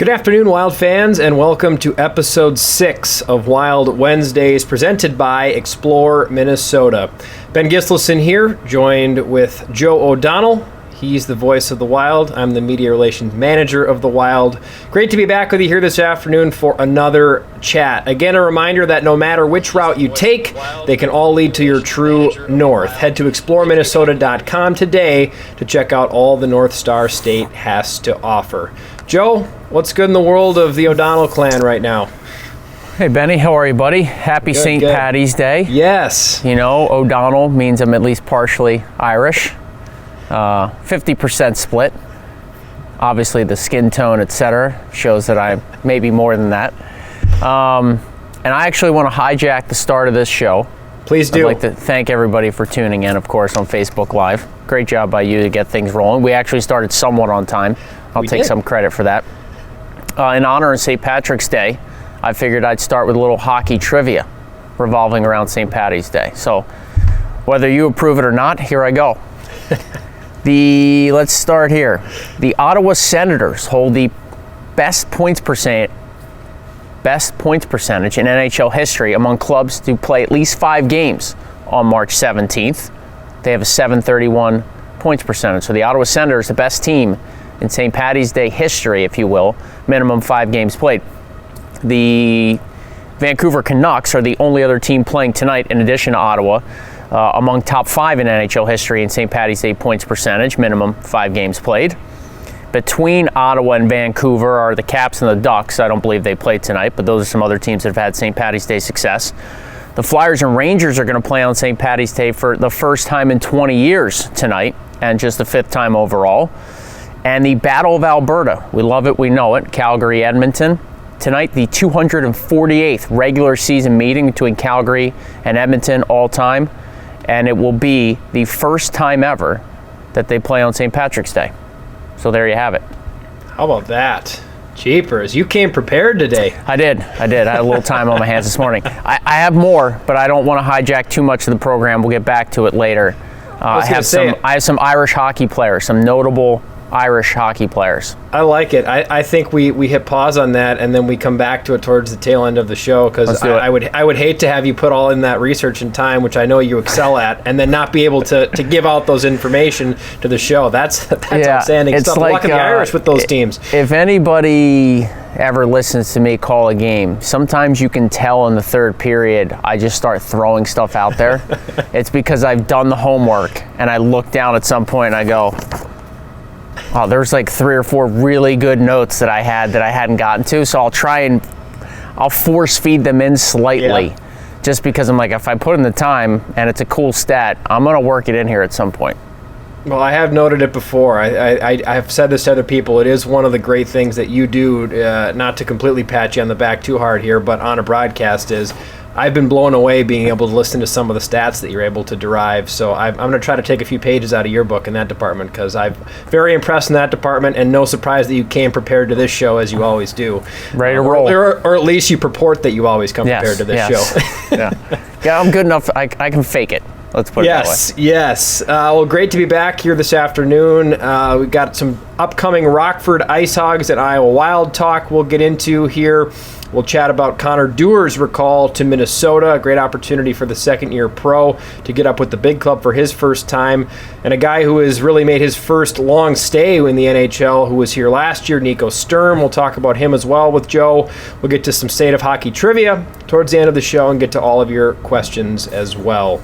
Good afternoon, Wild fans, and welcome to episode 6 of Wild Wednesdays, presented by Explore Minnesota. Ben Gislason here, joined with Joe O'Donnell. He's the voice of the Wild. I'm the media relations manager of the Wild. Great to be back with you here this afternoon for another chat. Again, a reminder that no matter which route you take, they can all lead to your true north. Head to exploreminnesota.com today to check out all the North Star State has to offer. Joe, what's good in the world of the O'Donnell clan right now? Hey, Benny. How are you, buddy? Happy St. Paddy's Day. Yes. You know, O'Donnell means I'm at least partially Irish. 50% split. Obviously, the skin tone, etc., shows that I'm maybe more than that. And I actually want to hijack the start of this show. Please do. I'd like to thank everybody for tuning in, of course, on Facebook Live. Great job by you to get things rolling. We actually started somewhat on time. I'll take some credit for that. In honor of St. Patrick's Day, I figured I'd start with a little hockey trivia revolving around St. Paddy's Day. So whether you approve it or not, here I go. Let's start here. The Ottawa Senators hold the best points percentage in NHL history among clubs to play at least 5 games on March 17th. They have a .731 points percentage. So the Ottawa Senators, the best team in St. Paddy's Day history, if you will, minimum 5 games played. The Vancouver Canucks are the only other team playing tonight in addition to Ottawa. Among top 5 in NHL history in St. Paddy's Day points percentage, minimum 5 games played. Between Ottawa and Vancouver are the Caps and the Ducks. I don't believe they played tonight, but those are some other teams that have had St. Paddy's Day success. The Flyers and Rangers are going to play on St. Paddy's Day for the first time in 20 years tonight, and just the 5th time overall. And the Battle of Alberta, we love it, we know it, Calgary, Edmonton. Tonight, the 248th regular season meeting between Calgary and Edmonton all time. And it will be the first time ever that they play on St. Patrick's Day. So there you have it. How about that? Jeepers, you came prepared today. I did. I had a little time on my hands this morning. I have more, but I don't want to hijack too much of the program. We'll get back to it later. I have some Irish hockey players, some notable Irish hockey players. I like it. I think we hit pause on that and then we come back to it towards the tail end of the show, because I would hate to have you put all in that research and time, which I know you excel at, and then not be able to give out those information to the show. That's outstanding stuff. Like, luck of the Irish with those teams. If anybody ever listens to me call a game, sometimes you can tell in the third period I just start throwing stuff out there. It's because I've done the homework and I look down at some point and I go, oh, there's like 3 or 4 really good notes that I hadn't gotten to, so I'll force feed them in slightly, just because I'm like, if I put in the time and it's a cool stat, I'm gonna work it in here at some point. Well, I have noted it before. I have said this to other people. It is one of the great things that you do, not to completely pat you on the back too hard here, but on a broadcast, is I've been blown away being able to listen to some of the stats that you're able to derive. So I'm going to try to take a few pages out of your book in that department, because I'm very impressed in that department, and no surprise that you came prepared to this show, as you always do. Ready to roll. Or at least you purport that you always come prepared to this show. Yeah, I'm good enough. I can fake it. Let's put it that way. Yes. Well, great to be back here this afternoon. We've got some upcoming Rockford Ice Hogs and Iowa Wild talk we'll get into here. We'll chat about Connor Dewar's recall to Minnesota, a great opportunity for the second-year pro to get up with the big club for his first time, and a guy who has really made his first long stay in the NHL, who was here last year, Nico Sturm. We'll talk about him as well with Joe. We'll get to some state of hockey trivia towards the end of the show and get to all of your questions as well.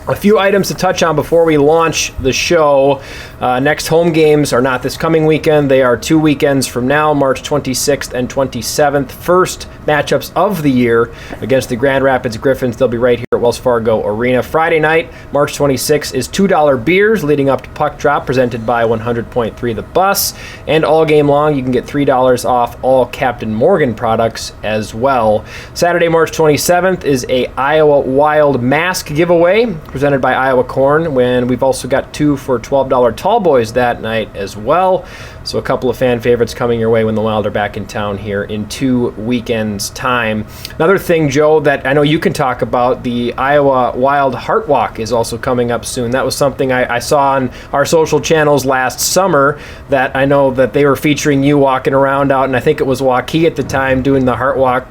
A few items to touch on before we launch the show. Next home games are not this coming weekend. They are 2 weekends from now, March 26th and 27th. First matchups of the year against the Grand Rapids Griffins. They'll be right here at Wells Fargo Arena. Friday night, March 26th, is $2 beers leading up to Puck Drop, presented by 100.3 The Bus. And all game long, you can get $3 off all Captain Morgan products as well. Saturday, March 27th, is a Iowa Wild mask giveaway, presented by Iowa Corn, when we've also got 2 for $12 tall boys that night as well. So a couple of fan favorites coming your way when the Wild are back in town here in 2 weekends' time. Another thing, Joe, that I know you can talk about, the Iowa Wild Heart Walk is also coming up soon. That was something I saw on our social channels last summer, that I know that they were featuring you walking around out, and I think it was Waukee at the time doing the Heart Walk.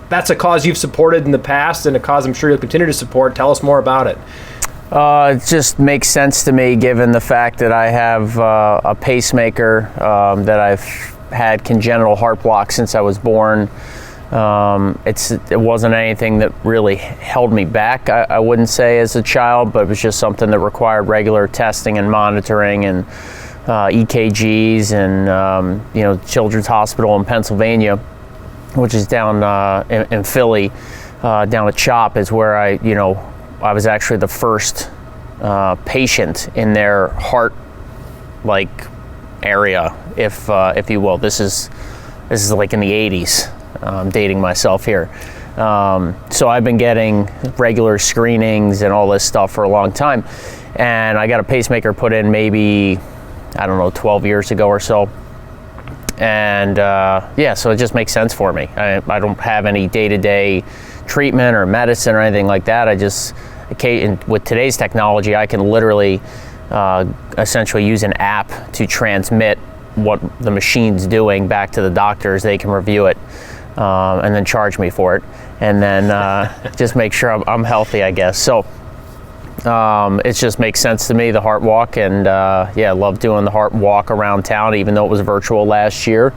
That's a cause you've supported in the past and a cause I'm sure you'll continue to support. Tell us more about it. It just makes sense to me given the fact that I have a pacemaker, that I've had congenital heart block since I was born. It wasn't anything that really held me back, I wouldn't say, as a child, but it was just something that required regular testing and monitoring and EKGs and, Children's Hospital in Pennsylvania, which is down in Philly, down at CHOP, is where I was actually the first patient in their heart area, if you will. This is like in the 80s. I'm dating myself here. So I've been getting regular screenings and all this stuff for a long time, and I got a pacemaker put in maybe 12 years ago or so. And so it just makes sense for me. I don't have any day-to-day treatment or medicine or anything like that. With today's technology, I can literally essentially use an app to transmit what the machine's doing back to the doctors. They can review it and then charge me for it, and then just make sure I'm healthy, I guess. So it just makes sense to me, the Heart Walk, and I love doing the Heart Walk around town, even though it was virtual last year.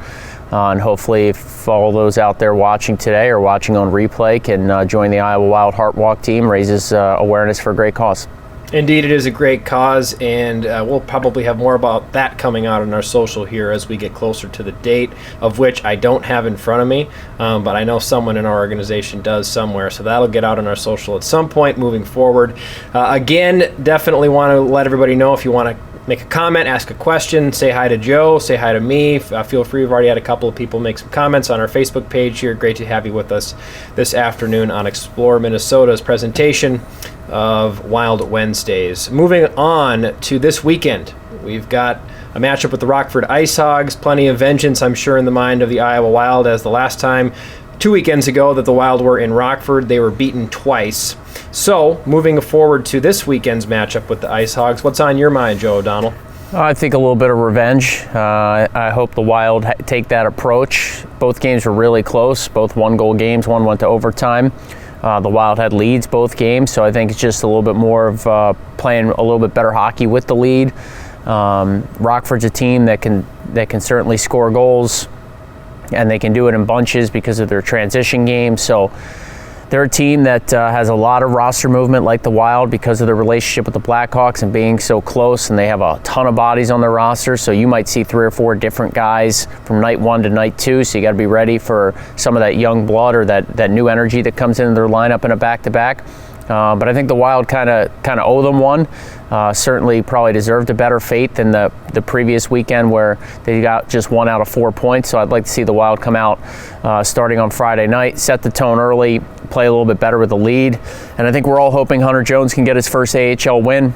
And hopefully, if all those out there watching today or watching on replay can join the Iowa Wild Heart Walk team, raises awareness for a great cause. Indeed, it is a great cause, and we'll probably have more about that coming out on our social here as we get closer to the date, of which I don't have in front of me, but I know someone in our organization does somewhere, so that'll get out on our social at some point moving forward. Again, definitely want to let everybody know, if you want to make a comment, ask a question, say hi to Joe, say hi to me. Feel free. We've already had a couple of people make some comments on our Facebook page here. Great to have you with us this afternoon on Explore Minnesota's presentation of Wild Wednesdays. Moving on to this weekend, we've got a matchup with the Rockford Ice Hogs. Plenty of vengeance, I'm sure, in the mind of the Iowa Wild, as the last time, 2 weekends ago, that the Wild were in Rockford, they were beaten twice. So, moving forward to this weekend's matchup with the Ice Hogs, what's on your mind, Joe O'Donnell? I think a little bit of revenge. I hope the Wild take that approach. Both games were really close, both one-goal games. One went to overtime. The Wild had leads both games, so I think it's just a little bit more of playing a little bit better hockey with the lead. Rockford's a team that can certainly score goals, and they can do it in bunches because of their transition game. So they're a team that has a lot of roster movement like the Wild because of their relationship with the Blackhawks and being so close, and they have a ton of bodies on their roster, so you might see 3 or 4 different guys from night 1 to night 2, so you got to be ready for some of that young blood or that new energy that comes into their lineup in a back-to-back. But I think the Wild kind of owe them one. Certainly probably deserved a better fate than the previous weekend where they got just 1 out of 4 points. So I'd like to see the Wild come out starting on Friday night, set the tone early, play a little bit better with the lead. And I think we're all hoping Hunter Jones can get his first AHL win.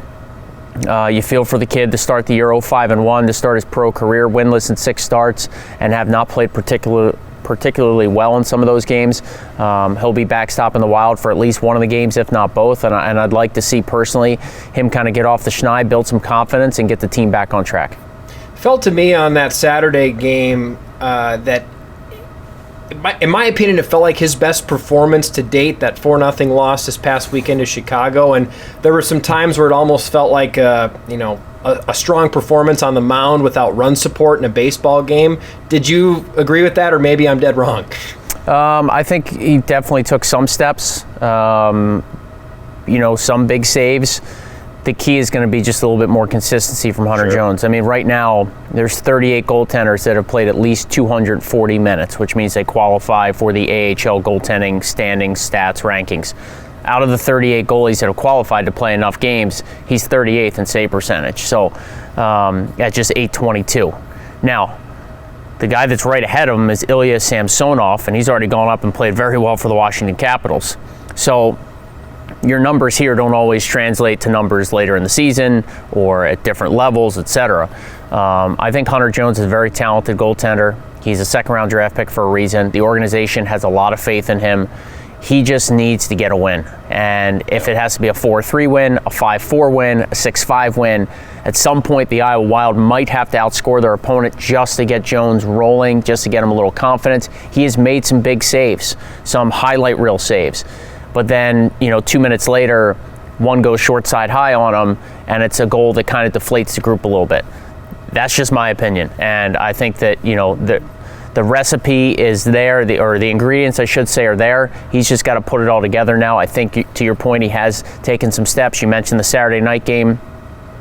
You feel for the kid to start the year 0-5-1, to start his pro career winless in 6 starts and have not played particularly well in some of those games. He'll be backstopping the Wild for at least one of the games, if not both, and I'd like to see personally him kind of get off the schneid, build some confidence, and get the team back on track. Felt to me on that Saturday game that, in my opinion, it felt like his best performance to date, that 4-0 loss this past weekend to Chicago, and there were some times where it almost felt like a strong performance on the mound without run support in a baseball game. Did you agree with that, or maybe I'm dead wrong? I think he definitely took some steps, some big saves. The key is going to be just a little bit more consistency from Hunter Jones. I mean, right now, there's 38 goaltenders that have played at least 240 minutes, which means they qualify for the AHL goaltending standings, stats, rankings. Out of the 38 goalies that have qualified to play enough games, he's 38th in save percentage. So at just .822. Now, the guy that's right ahead of him is Ilya Samsonov, and he's already gone up and played very well for the Washington Capitals. So your numbers here don't always translate to numbers later in the season or at different levels, etc. I think Hunter Jones is a very talented goaltender. He's a second-round draft pick for a reason. The organization has a lot of faith in him. He just needs to get a win. And if it has to be a 4-3 win, a 5-4 win, a 6-5 win, at some point the Iowa Wild might have to outscore their opponent just to get Jones rolling, just to get him a little confidence. He has made some big saves, some highlight reel saves. But then, 2 minutes later, one goes short side high on him, and it's a goal that kind of deflates the group a little bit. That's just my opinion. And I think that, the recipe is there, the ingredients, I should say, are there. He's just got to put it all together now. I think, to your point, he has taken some steps. You mentioned the Saturday night game.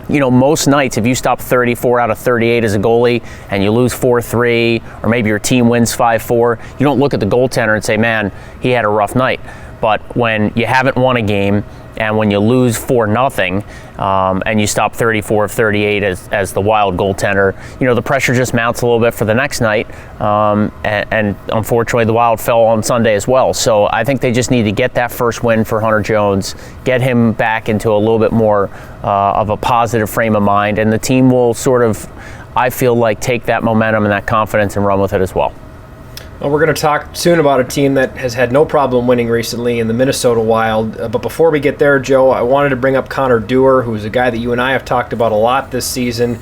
Most nights, if you stop 34 out of 38 as a goalie and you lose 4-3, or maybe your team wins 5-4, you don't look at the goaltender and say, man, he had a rough night. But when you haven't won a game and when you lose 4-0 and you stop 34 of 38 as the Wild goaltender, the pressure just mounts a little bit for the next night. And unfortunately, the Wild fell on Sunday as well. So I think they just need to get that first win for Hunter Jones, get him back into a little bit more of a positive frame of mind, and the team will sort of, I feel like, take that momentum and that confidence and run with it as well. Well, we're going to talk soon about a team that has had no problem winning recently in the Minnesota Wild. But before we get there, Joe, I wanted to bring up Connor Dewar, who's a guy that you and I have talked about a lot this season.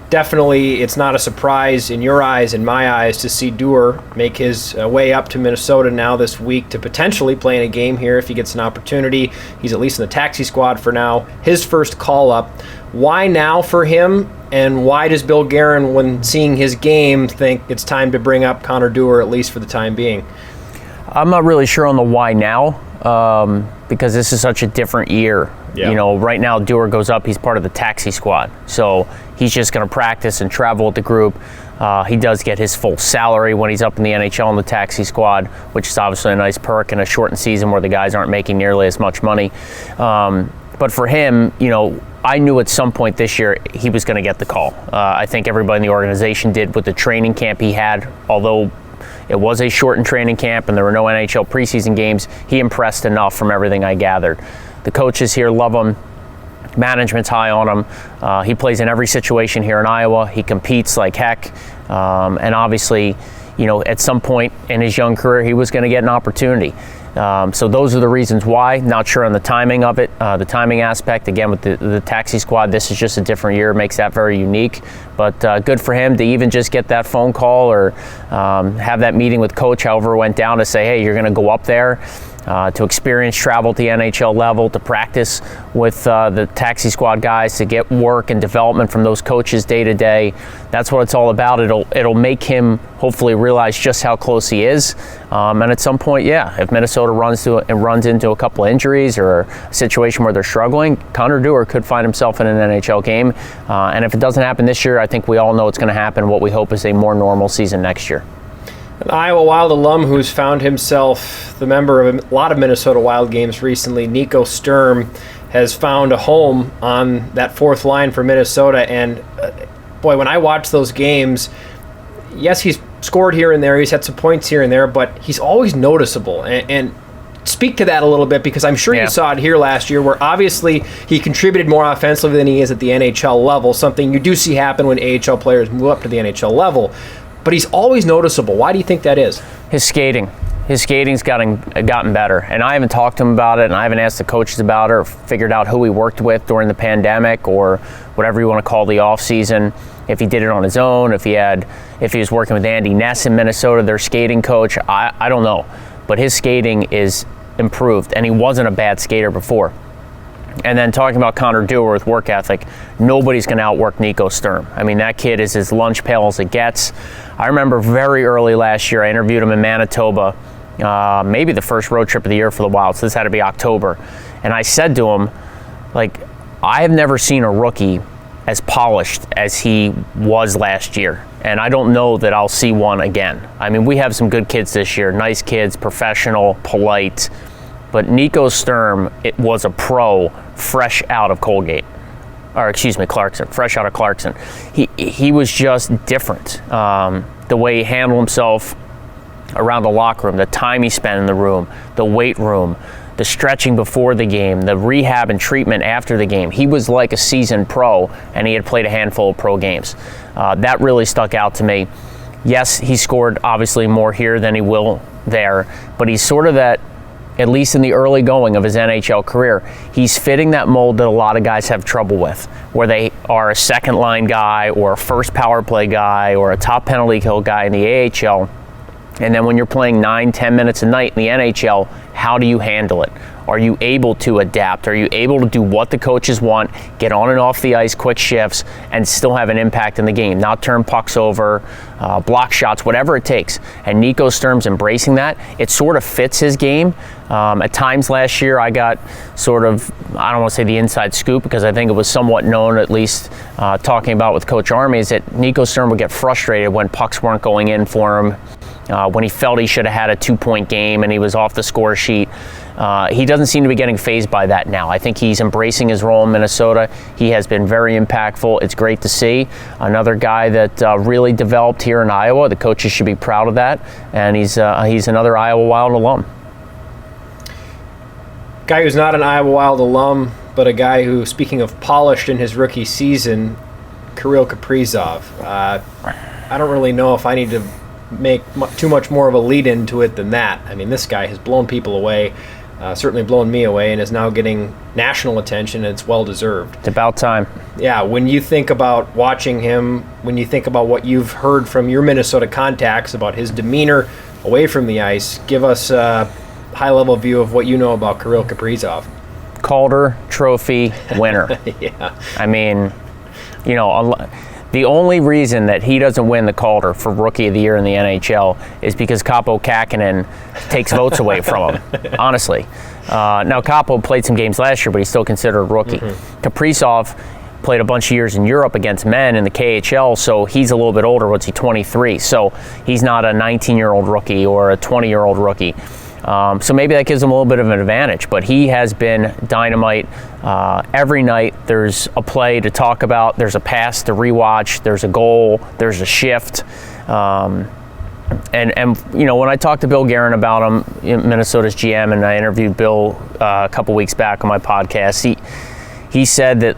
Definitely, it's not a surprise in your eyes, in my eyes, to see Dewar make his way up to Minnesota now this week to potentially play in a game here if he gets an opportunity. He's at least in the taxi squad for now. His first call-up. Why now for him? And why does Bill Guerin, when seeing his game, think it's time to bring up Connor Dewar, at least for the time being? I'm not really sure on the why now, because this is such a different year. Yeah. Right now Dewar goes up, he's part of the taxi squad. So he's just going to practice and travel with the group. He does get his full salary when he's up in the NHL in the taxi squad, which is obviously a nice perk in a shortened season where the guys aren't making nearly as much money. But for him, I knew at some point this year he was going to get the call. I think everybody in the organization did with the training camp he had. Although it was a shortened training camp and there were no NHL preseason games, he impressed enough from everything I gathered. The coaches here love him. Management's high on him. He plays in every situation here in Iowa. He competes like heck. And obviously, at some point in his young career, he was going to get an opportunity. So those are the reasons why. Not sure on the timing of it, the timing aspect. Again, with the taxi squad, this is just a different year. Makes that very unique. But good for him to even just get that phone call or have that meeting with coach, however it went down, to say, hey, you're going to go up there. To experience travel at the NHL level, to practice with the taxi squad guys, to get work and development from those coaches day to day. That's what it's all about. It'll make him hopefully realize just how close he is. And at some point, if Minnesota runs into a couple of injuries or a situation where they're struggling, Connor Dewar could find himself in an NHL game. And if it doesn't happen this year, I think we all know it's going to happen. What we hope is a more normal season next year. An Iowa Wild alum who's found himself the member of a lot of Minnesota Wild games recently, Nico Sturm, has found a home on that fourth line for Minnesota. And boy, when I watch those games, yes, he's scored here and there, he's had some points here and there, but he's always noticeable. And speak to that a little bit, because I'm sure you saw it here last year, where obviously he contributed more offensively than he is at the NHL level, something you do see happen when AHL players move up to the NHL level. But he's always noticeable. Why do you think that is? His skating. His skating's gotten better. And I haven't talked to him about it, and I haven't asked the coaches about it or figured out who he worked with during the pandemic or whatever you want to call the off season. If he did it on his own, if he was working with Andy Ness in Minnesota, their skating coach, I don't know. But his skating is improved, and he wasn't a bad skater before. And then talking about Connor Dewar with work ethic, nobody's going to outwork Nico Sturm. I mean, that kid is as lunch pail as it gets. I remember very early last year, I interviewed him in Manitoba, maybe the first road trip of the year for the Wild, so this had to be October. And I said to him, I have never seen a rookie as polished as he was last year. And I don't know that I'll see one again. I mean, we have some good kids this year, nice kids, professional, polite. But Nico Sturm, it was a pro fresh out of Clarkson, fresh out of Clarkson. He was just different. The way he handled himself around the locker room, the time he spent in the room, the weight room, the stretching before the game, the rehab and treatment after the game. He was like a seasoned pro, and he had played a handful of pro games. That really stuck out to me. Yes, he scored obviously more here than he will there, but he's sort of that, at least in the early going of his NHL career, he's fitting that mold that a lot of guys have trouble with, where they are a second line guy or a first power play guy or a top penalty kill guy in the AHL. And then when you're playing 9-10 minutes a night in the NHL, how do you handle it? Are you able to adapt? Are you able to do what the coaches want, get on and off the ice, quick shifts, and still have an impact in the game? Not turn pucks over, block shots, whatever it takes. And Nico Sturm's embracing that. It sort of fits his game. At times last year, I got sort of, I don't want to say the inside scoop, because I think it was somewhat known, at least talking about with Coach Army, is that Nico Sturm would get frustrated when pucks weren't going in for him. When he felt he should have had a 2-point game and he was off the score sheet. He doesn't seem to be getting fazed by that now. I think he's embracing his role in Minnesota. He has been very impactful. It's great to see. Another guy that really developed here in Iowa. The coaches should be proud of that. And he's another Iowa Wild alum. Guy who's not an Iowa Wild alum, but a guy who, speaking of polished in his rookie season, Karil Caprizov. I don't really know if I need to make too much more of a lead into it than that. I mean, this guy has blown people away, certainly blown me away, and is now getting national attention, and it's well-deserved. It's about time. Yeah, when you think about watching him, when you think about what you've heard from your Minnesota contacts about his demeanor away from the ice, give us a high-level view of what you know about Karil Caprizov. Calder Trophy winner. Yeah. I mean, you know, the only reason that he doesn't win the Calder for Rookie of the Year in the NHL is because Kaapo Kähkönen takes votes away from him, honestly. Now, Kaapo played some games last year, but he's still considered a rookie. Kaprizov played a bunch of years in Europe against men in the KHL, so he's a little bit older. What's he, 23? So he's not a 19-year-old rookie or a 20-year-old rookie. So maybe that gives him a little bit of an advantage, but he has been dynamite. Every night there's a play to talk about, there's a pass to rewatch, there's a goal, there's a shift. And you know, when I talked to Bill Guerin about him, Minnesota's GM, and I interviewed Bill a couple weeks back on my podcast, he said that,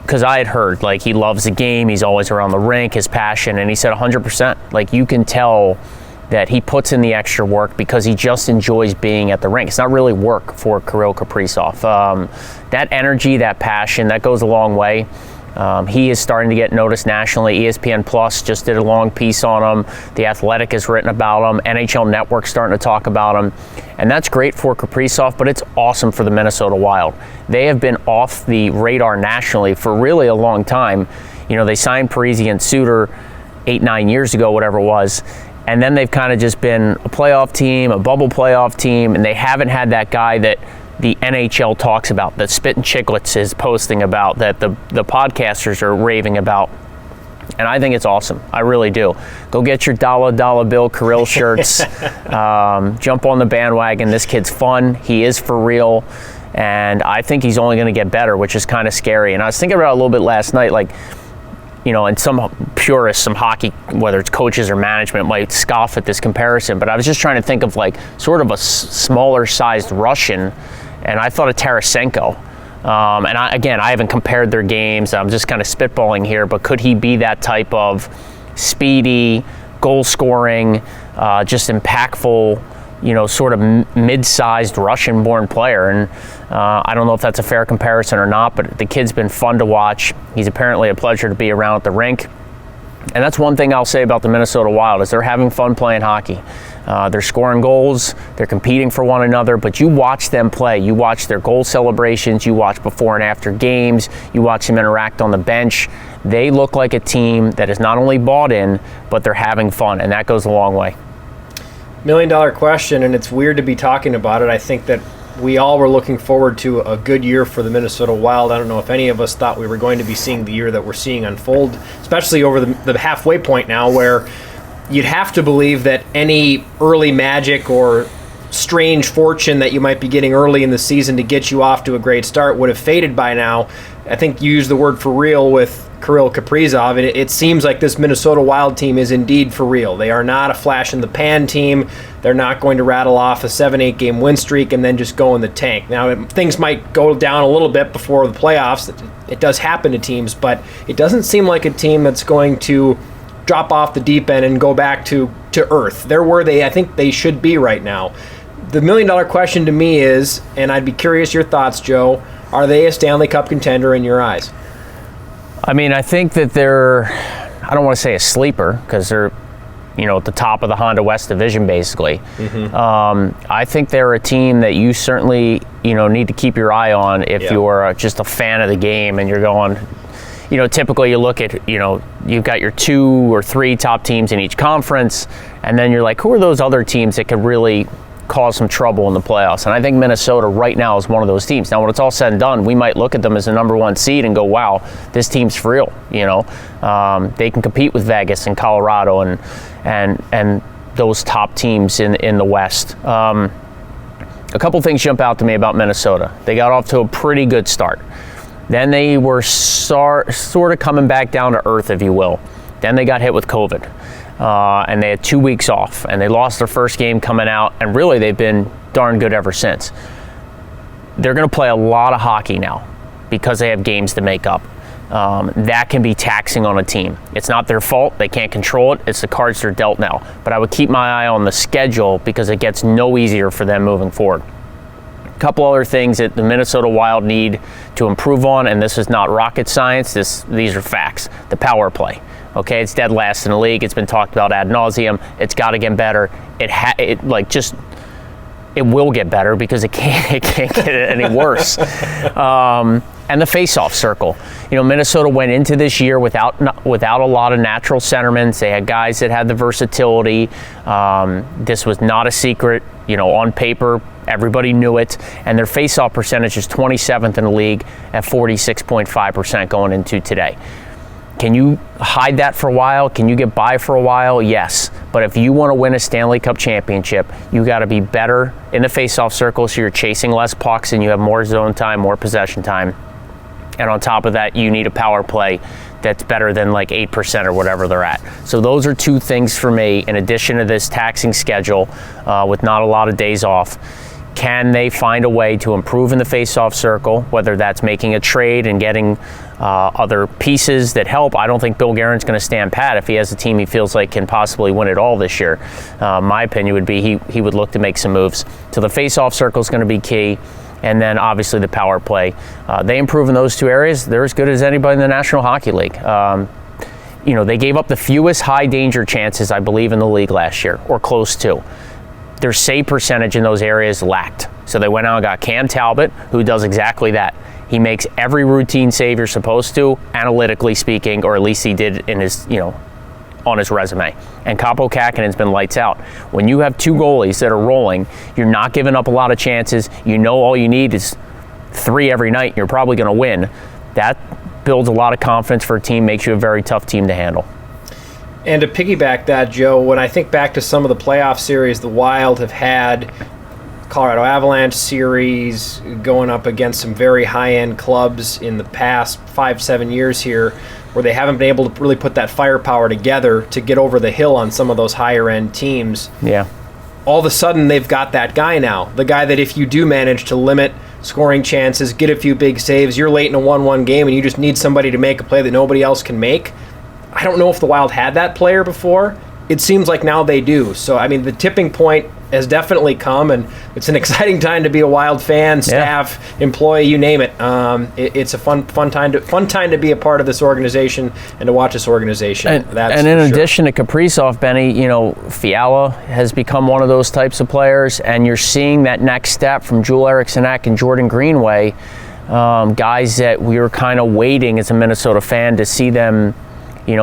because I had heard, like, he loves the game, he's always around the rink, his passion, and he said 100%. Like, you can tell that he puts in the extra work because he just enjoys being at the rink. It's not really work for Karil Kaprizov. That energy, that passion, that goes a long way. He is starting to get noticed nationally. ESPN Plus just did a long piece on him. The Athletic has written about him. NHL Network's starting to talk about him. And that's great for Kaprizov, but it's awesome for the Minnesota Wild. They have been off the radar nationally for really a long time. You know, they signed Parisi and Suter 8-9 years ago, whatever it was. And then they've kind of just been a playoff team, a bubble playoff team, and they haven't had that guy that the NHL talks about, that Spittin' Chicklets is posting about, that the podcasters are raving about. And I think it's awesome. I really do. Go get your dollar bill Karil shirts. Jump on the bandwagon. This kid's fun. He is for real. And I think he's only going to get better, which is kind of scary. And I was thinking about it a little bit last night, like, you know, and some purists, some hockey, whether it's coaches or management, might scoff at this comparison. But I was just trying to think of, like, sort of a smaller sized Russian, and I thought of Tarasenko. And I haven't compared their games. I'm just kind of spitballing here, but could he be that type of speedy, goal-scoring, just impactful, you know, sort of mid-sized Russian-born player? And I don't know if that's a fair comparison or not, but the kid's been fun to watch. He's apparently a pleasure to be around at the rink. And that's one thing I'll say about the Minnesota Wild, is they're having fun playing hockey. They're scoring goals, they're competing for one another, but you watch them play. You watch their goal celebrations, you watch before and after games, you watch them interact on the bench. They look like a team that is not only bought in, but they're having fun, and that goes a long way. $1 million question, and it's weird to be talking about it. I think that we all were looking forward to a good year for the Minnesota Wild. I don't know if any of us thought we were going to be seeing the year that we're seeing unfold, especially over the halfway point now, where you'd have to believe that any early magic or strange fortune that you might be getting early in the season to get you off to a great start would have faded by now. I think you used the word for real with Karil Caprizov, and it seems like this Minnesota Wild team is indeed for real. They are not a flash-in-the-pan team. They're not going to rattle off a 7-8 game win streak and then just go in the tank. Now, things might go down a little bit before the playoffs. It does happen to teams, but it doesn't seem like a team that's going to drop off the deep end and go back to earth. They're where I think they should be right now. The million-dollar question to me is, and I'd be curious your thoughts, Joe, are they a Stanley Cup contender in your eyes? I mean, I think that they're, I don't want to say a sleeper because they're, at the top of the Honda West division, basically. Mm-hmm. I think they're a team that you certainly, need to keep your eye on if you're just a fan of the game and you're going, typically you look at, you've got your 2 or 3 top teams in each conference, and then you're like, who are those other teams that could really cause some trouble in the playoffs? And I think Minnesota right now is one of those teams. Now, when it's all said and done, we might look at them as the number 1 seed and go, wow, this team's for real. They can compete with Vegas and Colorado and those top teams in the West. A couple things jump out to me about Minnesota. They got off to a pretty good start. Then they were sort of coming back down to earth, if you will. Then they got hit with COVID. And they had 2 weeks off, and they lost their first game coming out, and really they've been darn good ever since. They're going to play a lot of hockey now because they have games to make up. That can be taxing on a team. It's not their fault. They can't control it. It's the cards they're dealt now. But I would keep my eye on the schedule because it gets no easier for them moving forward. A couple other things that the Minnesota Wild need to improve on, and this is not rocket science. These are facts. The power play. Okay, it's dead last in the league. It's been talked about ad nauseum. It's got to get better. It will get better because it can't get any worse. And the face-off circle. Minnesota went into this year without a lot of natural centermen. They had guys that had the versatility. This was not a secret. On paper, everybody knew it. And their face-off percentage is 27th in the league at 46.5% going into today. Can you hide that for a while? Can you get by for a while? Yes. But if you want to win a Stanley Cup championship, you got to be better in the face-off circle so you're chasing less pucks and you have more zone time, more possession time. And on top of that, you need a power play that's better than like 8% or whatever they're at. So those are 2 things for me, in addition to this taxing schedule with not a lot of days off. Can they find a way to improve in the face-off circle, whether that's making a trade and getting other pieces that help? I don't think Bill Guerin's going to stand pat if he has a team he feels like can possibly win it all this year. My opinion would be he would look to make some moves. So the face-off circle is going to be key, and then obviously the power play. They improve in those 2 areas. They're as good as anybody in the National Hockey League. They gave up the fewest high-danger chances, I believe, in the league last year, or close to. Their save percentage in those areas lacked. So they went out and got Cam Talbot, who does exactly that. He makes every routine save you're supposed to, analytically speaking, or at least he did in his, on his resume. And Kaapo Kähkönen's been lights out. When you have 2 goalies that are rolling, you're not giving up a lot of chances. All you need is 3 every night, and you're probably going to win. That builds a lot of confidence for a team, makes you a very tough team to handle. And to piggyback that, Joe, when I think back to some of the playoff series the Wild have had, Colorado Avalanche series, going up against some very high-end clubs in the past 5-7 years here, where they haven't been able to really put that firepower together to get over the hill on some of those higher-end teams. Yeah. All of a sudden, they've got that guy now. The guy that if you do manage to limit scoring chances, get a few big saves, you're late in a 1-1 game and you just need somebody to make a play that nobody else can make. I don't know if the Wild had that player before. It seems like now they do. So, the tipping point has definitely come, and it's an exciting time to be a Wild fan, staff, employee, you name it. It's a fun time to be a part of this organization and to watch this organization. And in addition to Kaprizov, Benny, Fiala has become one of those types of players, and you're seeing that next step from Joel Eriksson Ek and Jordan Greenway, guys that we were kind of waiting as a Minnesota fan to see them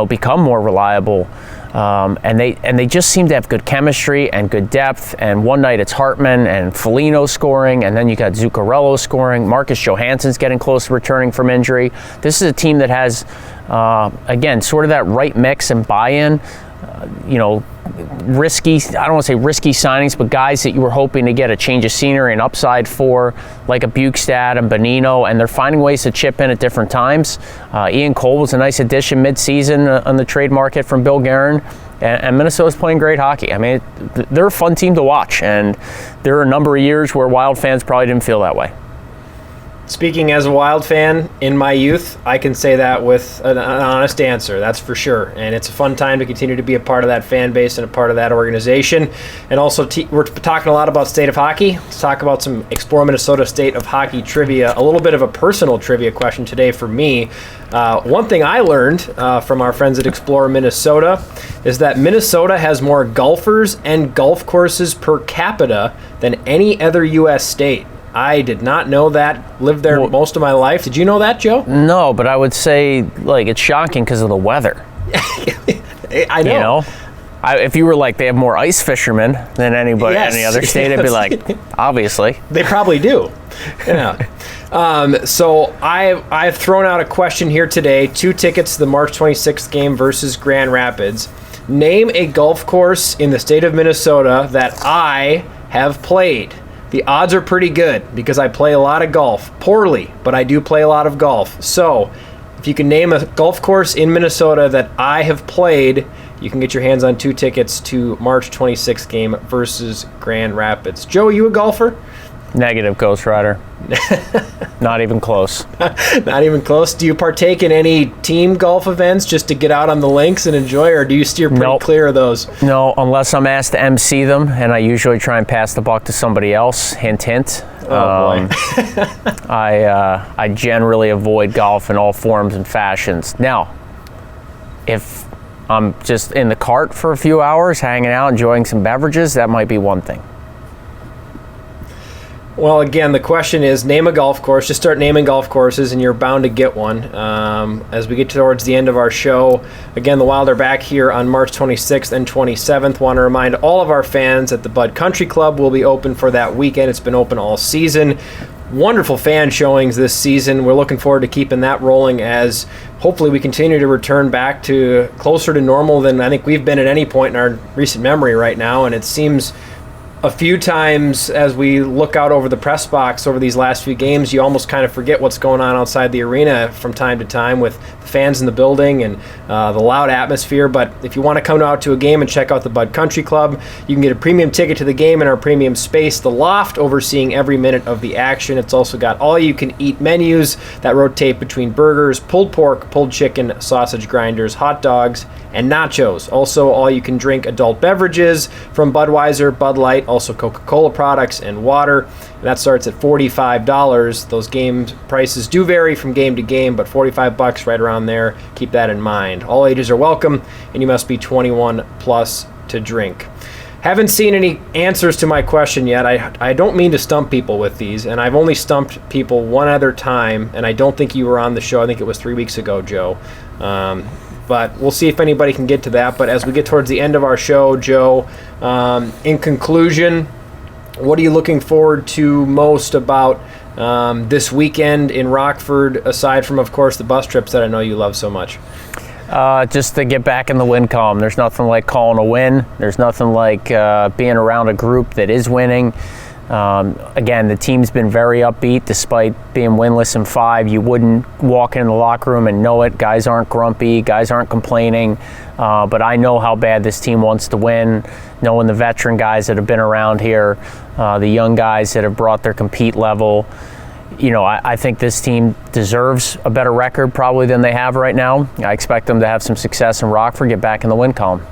become more reliable. And they just seem to have good chemistry and good depth. And one night it's Hartman and Foligno scoring, and then you got Zuccarello scoring. Marcus Johansson's getting close to returning from injury. This is a team that has, again, sort of that right mix and buy-in risky, I don't want to say risky signings, but guys that you were hoping to get a change of scenery and upside for, like a Bukestad and Bonino, and they're finding ways to chip in at different times. Ian Cole was a nice addition mid-season on the trade market from Bill Guerin, and Minnesota's playing great hockey. I mean, they're a fun team to watch, and there are a number of years where Wild fans probably didn't feel that way. Speaking as a Wild fan in my youth, I can say that with an honest answer, that's for sure. And it's a fun time to continue to be a part of that fan base and a part of that organization. And also, we're talking a lot about state of hockey. Let's talk about some Explore Minnesota State of Hockey trivia. A little bit of a personal trivia question today for me. One thing I learned from our friends at Explore Minnesota is that Minnesota has more golfers and golf courses per capita than any other U.S. state. I did not know that. Lived there most of my life. Did you know that, Joe? No, but I would say, it's shocking because of the weather. I know. If you were like, they have more ice fishermen than anybody, any other state, I'd be like, obviously. They probably do. Yeah. So I've thrown out a question here today. 2 tickets to the March 26th game versus Grand Rapids. Name a golf course in the state of Minnesota that I have played. The odds are pretty good because I play a lot of golf. Poorly, but I do play a lot of golf. So if you can name a golf course in Minnesota that I have played, you can get your hands on 2 tickets to March 26th game versus Grand Rapids. Joe, are you a golfer? Negative, Ghost Rider. Not even close. Not even close? Do you partake in any team golf events just to get out on the links and enjoy, or do you steer pretty clear of those? No, unless I'm asked to MC them, and I usually try and pass the buck to somebody else. Hint, hint. Oh, boy. I generally avoid golf in all forms and fashions. Now, if I'm just in the cart for a few hours, hanging out, enjoying some beverages, that might be one thing. Well, again, the question is name a golf course. Just start naming golf courses, and you're bound to get one. As we get towards the end of our show, again, the Wild are back here on March 26th and 27th. Want to remind all of our fans that the Bud Country Club will be open for that weekend. It's been open all season. Wonderful fan showings this season. We're looking forward to keeping that rolling as hopefully we continue to return back to closer to normal than I think we've been at any point in our recent memory right now. And it seems a few times as we look out over the press box over these last few games, you almost kind of forget what's going on outside the arena from time to time with the fans in the building and the loud atmosphere. But if you want to come out to a game and check out the Bud Country Club, you can get a premium ticket to the game in our premium space, The Loft, overseeing every minute of the action. It's also got all-you-can-eat menus that rotate between burgers, pulled pork, pulled chicken, sausage grinders, hot dogs, and nachos. Also, all-you-can-drink adult beverages from Budweiser, Bud Light, also Coca-Cola products and water. And that starts at $45. Those game prices do vary from game to game, but $45 right around there. Keep that in mind. All ages are welcome, and you must be 21 plus to drink. Haven't seen any answers to my question yet. I don't mean to stump people with these, and I've only stumped people one other time, and I don't think you were on the show. I think it was 3 weeks ago, Joe. But we'll see if anybody can get to that. But as we get towards the end of our show, Joe, in conclusion, what are you looking forward to most about this weekend in Rockford, aside from, of course, the bus trips that I know you love so much? Just to get back in the win column. There's nothing like calling a win. There's nothing like being around a group that is winning. Again, the team's been very upbeat despite being winless in 5. You wouldn't walk in the locker room and know it. Guys aren't grumpy. Guys aren't complaining. But I know how bad this team wants to win, knowing the veteran guys that have been around here, the young guys that have brought their compete level. You know, I think this team deserves a better record probably than they have right now. I expect them to have some success in Rockford, get back in the win column.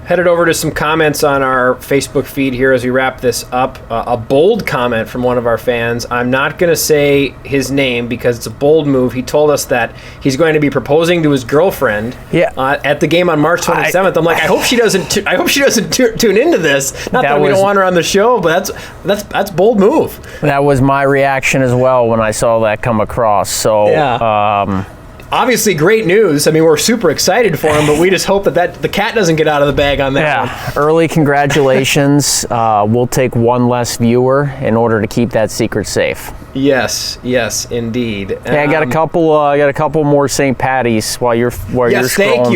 Headed over to some comments on our Facebook feed here as we wrap this up. A bold comment from one of our fans. I'm not going to say his name because it's a bold move. He told us that he's going to be proposing to his girlfriend at the game on March 27th. I'm like, I hope she doesn't tune into this. Not that we don't want her on the show, but that's bold move. That was my reaction as well when I saw that come across. So. Yeah. obviously great news. I mean, we're super excited for him, but we just hope that the cat doesn't get out of the bag on that one. Early congratulations. We'll take one less viewer in order to keep that secret safe. Yes, indeed. Hey, I got a couple more St. Patty's while you're scrolling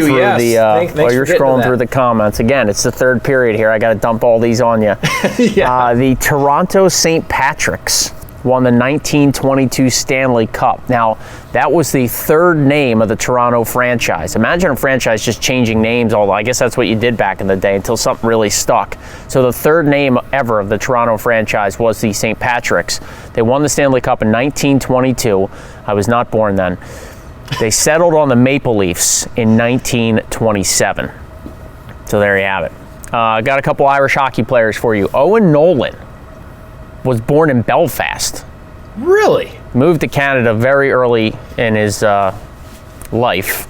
through the comments. Again, it's the third period here. I got to dump all these on you. The Toronto St. Patrick's won the 1922 Stanley Cup. Now, that was the third name of the Toronto franchise. Imagine a franchise just changing names, although I guess that's what you did back in the day until something really stuck. So the third name ever of the Toronto franchise was the St. Patrick's. They won the Stanley Cup in 1922. I was not born then. They settled on the Maple Leafs in 1927. So there you have it. Got a couple Irish hockey players for you. Owen Nolan was born in Belfast. Really? Moved to Canada very early in his life,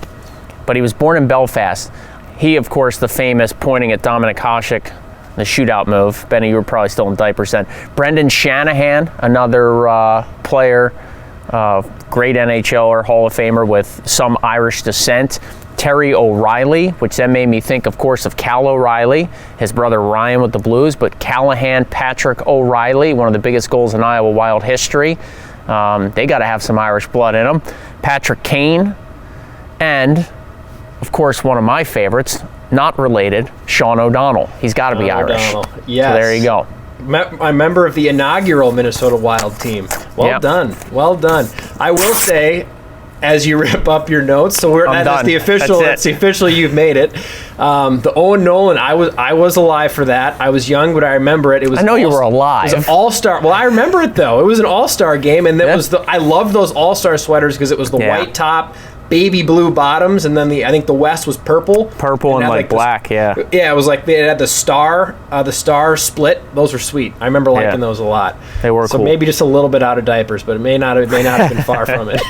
but he was born in Belfast. He, of course, the famous pointing at Dominic Hasek, the shootout move. Benny, you were probably still in diapers then. Brendan Shanahan, another player, great NHLer, Hall of Famer with some Irish descent. Terry O'Reilly, which then made me think, of course, of Cal O'Reilly, his brother Ryan with the Blues, but Callahan Patrick O'Reilly, one of the biggest goals in Iowa Wild history. They got to have some Irish blood in them. Patrick Kane, and, of course, one of my favorites, not related, Sean O'Donnell. He's got to be Irish. Yes. So there you go. A member of the inaugural Minnesota Wild team. Well done. I will say, as you rip up your notes, so that's the official. That's the official. You've made it. The Owen Nolan. I was alive for that. I was young, but I remember it. It was. I know you were alive. It was an all-star. Well, I remember it though. It was an all-star game, and it was I loved those all-star sweaters because it was the white top, baby blue bottoms, and then I think the West was purple. Purple and like black. Yeah, it was like it had the star split. Those were sweet. I remember liking those a lot. They were so cool. Maybe just a little bit out of diapers, but it may not have been far from it.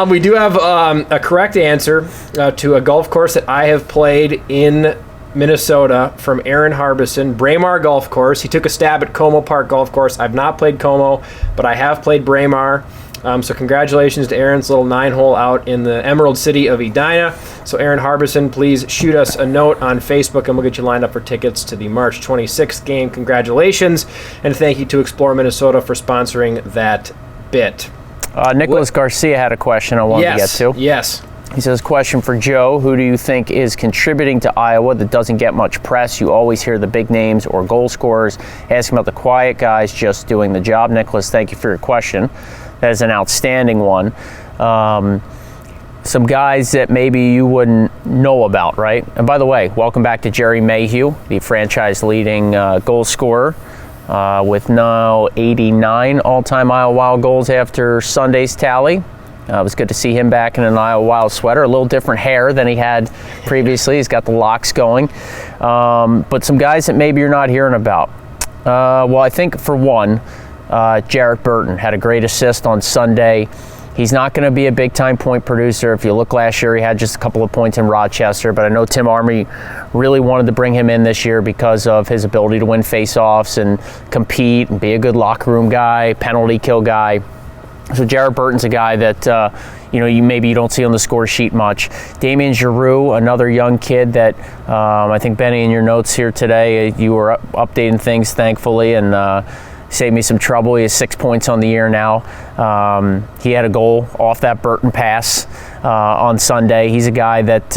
We do have a correct answer to a golf course that I have played in Minnesota from Aaron Harbison, Braemar Golf Course. He took a stab at Como Park Golf Course. I've not played Como, but I have played Braemar. So congratulations to Aaron's little 9-hole out in the Emerald City of Edina. So Aaron Harbison, please shoot us a note on Facebook and we'll get you lined up for tickets to the March 26th game. Congratulations, and thank you to Explore Minnesota for sponsoring that bit. Nicholas Garcia had a question I wanted to get to. Yes. He says, question for Joe. Who do you think is contributing to Iowa that doesn't get much press? You always hear the big names or goal scorers. Asking about the quiet guys just doing the job. Nicholas, thank you for your question. That is an outstanding one. Some guys that maybe you wouldn't know about, right? And by the way, welcome back to Jerry Mayhew, the franchise leading goal scorer with now 89 all-time Iowa Wild goals after Sunday's tally. It was good to see him back in an Iowa Wild sweater. A little different hair than he had previously. He's got the locks going. But some guys that maybe you're not hearing about. Well, I think for one, Jarrett Burton had a great assist on Sunday. He's not going to be a big-time point producer. If you look last year, he had just a couple of points in Rochester, but I know Tim Army really wanted to bring him in this year because of his ability to win face-offs and compete and be a good locker room guy, penalty kill guy. So Jarrett Burton's a guy that you don't see on the score sheet much. Damian Giroux, another young kid that I think, Benny, in your notes here today, you were updating things, thankfully, and saved me some trouble. He has 6 points on the year now. He had a goal off that Burton pass on Sunday. He's a guy that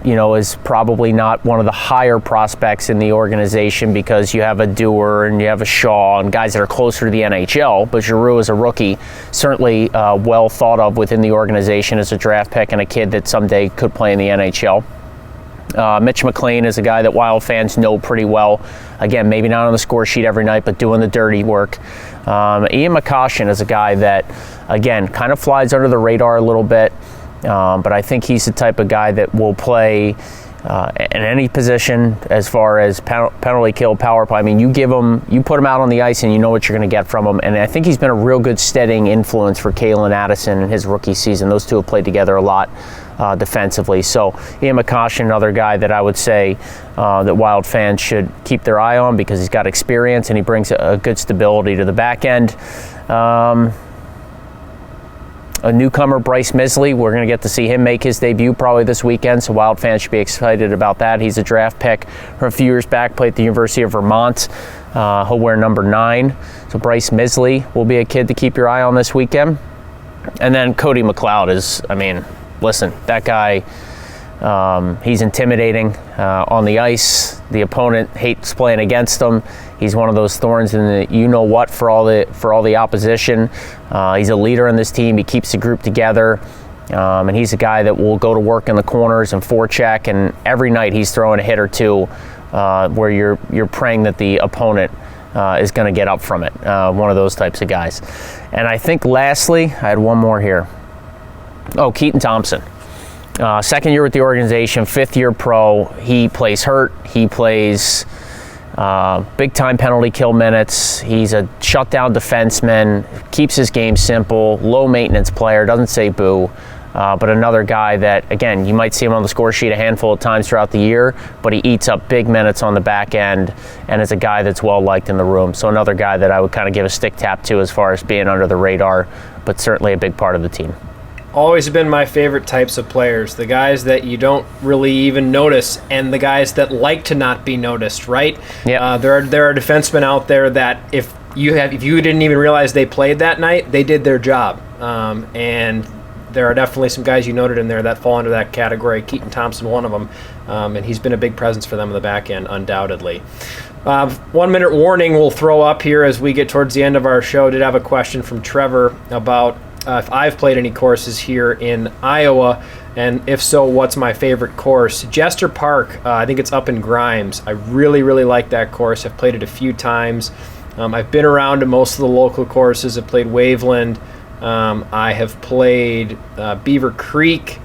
is probably not one of the higher prospects in the organization because you have a Dewar and you have a Shaw and guys that are closer to the NHL. But Giroux is a rookie, certainly well thought of within the organization as a draft pick and a kid that someday could play in the NHL. Mitch Mclean is a guy that Wild fans know pretty well. Again, maybe not on the score sheet every night, but doing the dirty work. Ian Mccoshen is a guy that, again, kind of flies under the radar a little bit, but I think he's the type of guy that will play in any position as far as penalty kill, power play. I mean, you put him out on the ice and you know what you're going to get from him. And I think he's been a real good steadying influence for Kalen Addison in his rookie season. Those two have played together a lot defensively. So Ian Mccoshen, another guy that I would say that Wild fans should keep their eye on because he's got experience and he brings a good stability to the back end. A newcomer, Bryce Misley, we're going to get to see him make his debut probably this weekend, so Wild fans should be excited about that. He's a draft pick from a few years back, played at the University of Vermont. He'll wear number 9. So Bryce Misley will be a kid to keep your eye on this weekend. And then Cody Mcleod is, listen, that guy, he's intimidating on the ice. The opponent hates playing against him. He's one of those thorns in the you-know-what for all the opposition. He's a leader in this team. He keeps the group together. And he's a guy that will go to work in the corners and forecheck, and every night he's throwing a hit or two where you're praying that the opponent is going to get up from it. One of those types of guys. And I think lastly, I had one more here. Oh, Keaton Thompson. Second year with the organization, 5th year pro. He plays hurt. He plays big-time penalty kill minutes. He's a shutdown defenseman, keeps his game simple, low-maintenance player, doesn't say boo. But another guy that, again, you might see him on the score sheet a handful of times throughout the year, but he eats up big minutes on the back end and is a guy that's well-liked in the room. So another guy that I would kind of give a stick tap to as far as being under the radar, but certainly a big part of the team. Always have been my favorite types of players, the guys that you don't really even notice and the guys that like to not be noticed, right? Yeah. There are defensemen out there that if you didn't even realize they played that night, they did their job. And there are definitely some guys you noted in there that fall into that category. Keaton Thompson, one of them, and he's been a big presence for them in the back end, undoubtedly. 1 minute warning we'll throw up here as we get towards the end of our show. Did have a question from Trevor about if I've played any courses here in Iowa, and if so, what's my favorite course? Jester Park, I think it's up in Grimes. I really, really like that course. I've played it a few times. I've been around to most of the local courses. I've played Waveland. I have played Beaver Creek,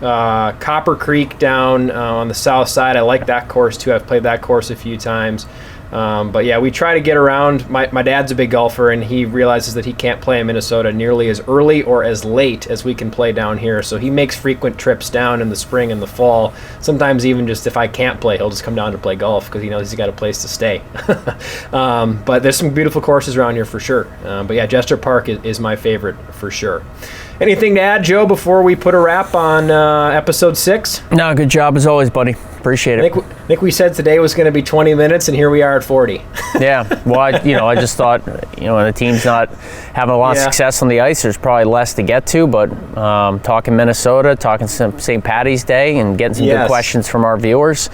Copper Creek down on the south side. I like that course too. I've played that course a few times. But yeah, we try to get around. My dad's a big golfer, and he realizes that he can't play in Minnesota nearly as early or as late as we can play down here. So he makes frequent trips down in the spring and the fall. Sometimes even just if I can't play, he'll just come down to play golf because he knows he's got a place to stay. But there's some beautiful courses around here for sure. But yeah, Jester Park is my favorite for sure. Anything to add, Joe, before we put a wrap on episode 6? No, good job as always, buddy. Appreciate it. I think we said today was going to be 20 minutes, and here we are at 40. Yeah, well, I just thought, when a team's not having a lot of success on the ice, there's probably less to get to, but talking Minnesota, talking some St. Patty's Day, and getting some good questions from our viewers,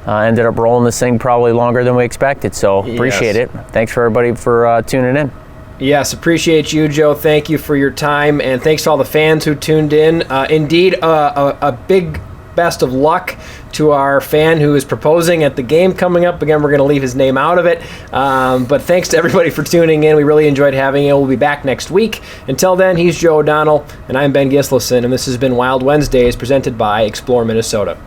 ended up rolling this thing probably longer than we expected, so appreciate it. Thanks for everybody for tuning in. Yes, appreciate you, Joe. Thank you for your time, and thanks to all the fans who tuned in. Indeed, a big best of luck to our fan who is proposing at the game coming up. Again, we're going to leave his name out of it. But thanks to everybody for tuning in. We really enjoyed having you. We'll be back next week. Until then, he's Joe O'Donnell, and I'm Ben Gislason, and this has been Wild Wednesdays presented by Explore Minnesota.